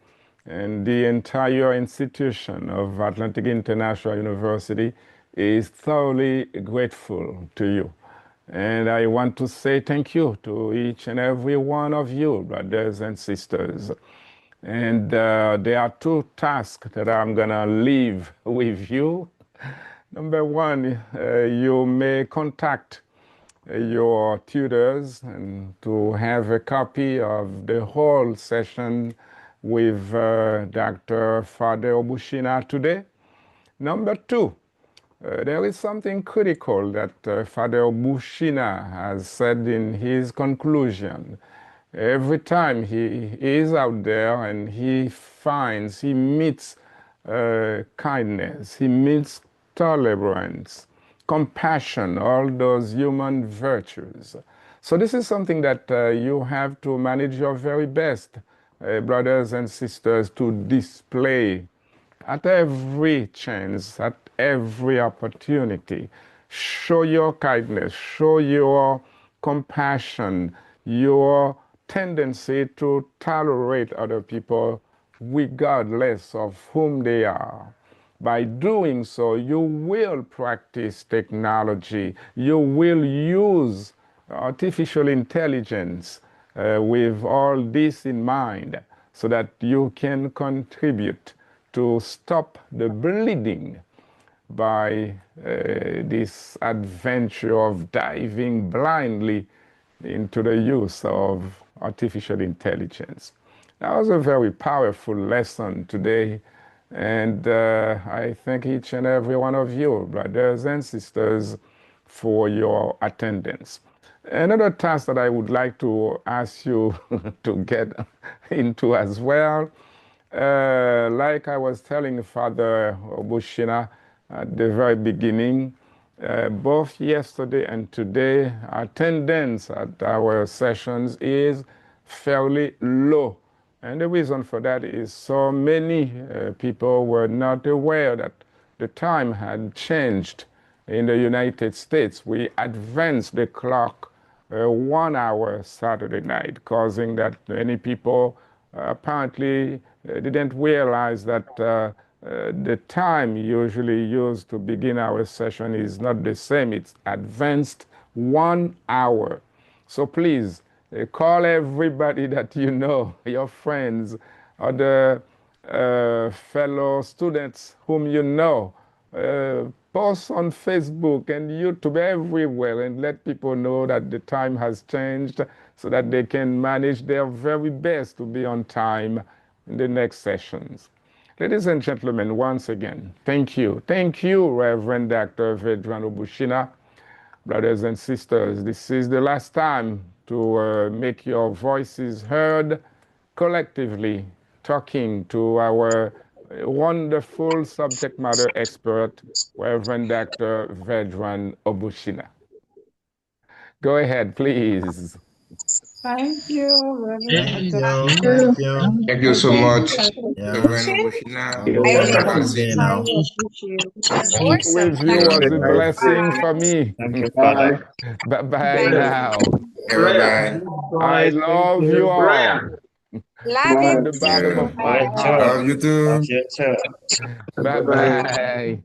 [SPEAKER 2] and the entire institution of Atlantic International University is thoroughly grateful to you. And I want to say thank you to each and every one of you, brothers and sisters. And there are two tasks that I'm going to leave with you. Number one, you may contact your tutors and to have a copy of the whole session with Dr. Father Obushina today. Number two, there is something critical that Father Obushina has said in his conclusion. Every time he is out there and he meets kindness, he meets tolerance, compassion, all those human virtues. So this is something that you have to manage your very best, brothers and sisters, to display at every chance, at every opportunity. Show your kindness, show your compassion, your tendency to tolerate other people regardless of whom they are. By doing so, you will practice technology. You will use artificial intelligence with all this in mind so that you can contribute to stop the bleeding by this adventure of diving blindly into the use of artificial intelligence. That was a very powerful lesson today, and I thank each and every one of you, brothers and sisters, for your attendance. Another task that I would like to ask you to get into as well, like I was telling Father Obushina at the very beginning, both yesterday and today, attendance at our sessions is fairly low. And the reason for that is so many people were not aware that the time had changed in the United States. We advanced the clock 1 hour Saturday night, causing that many people apparently didn't realize that the time usually used to begin our session is not the same. It's advanced 1 hour. So please call everybody that you know, your friends, other fellow students whom you know. Post on Facebook and YouTube everywhere and let people know that the time has changed so that they can manage their very best to be on time in the next sessions. Ladies and gentlemen, once again, thank you. Thank you, Reverend Dr. Vedran Obushina. Brothers and sisters, this is the last time to make your voices heard collectively, talking to our wonderful subject matter expert, Reverend Dr. Vedran Obushina. Go ahead, please.
[SPEAKER 4] Thank you, Reverend.
[SPEAKER 6] Thank you so much,
[SPEAKER 3] Yeah.
[SPEAKER 6] Reverend Obushina.
[SPEAKER 3] Have a good day now.
[SPEAKER 2] With you was a blessing for me.
[SPEAKER 5] Bye.
[SPEAKER 2] Bye-bye now.
[SPEAKER 6] Bye-bye.
[SPEAKER 2] I love you all.
[SPEAKER 7] Love
[SPEAKER 2] From
[SPEAKER 7] you
[SPEAKER 2] the bottom of my
[SPEAKER 7] too.
[SPEAKER 2] heart.
[SPEAKER 6] Love you too.
[SPEAKER 2] Bye-bye.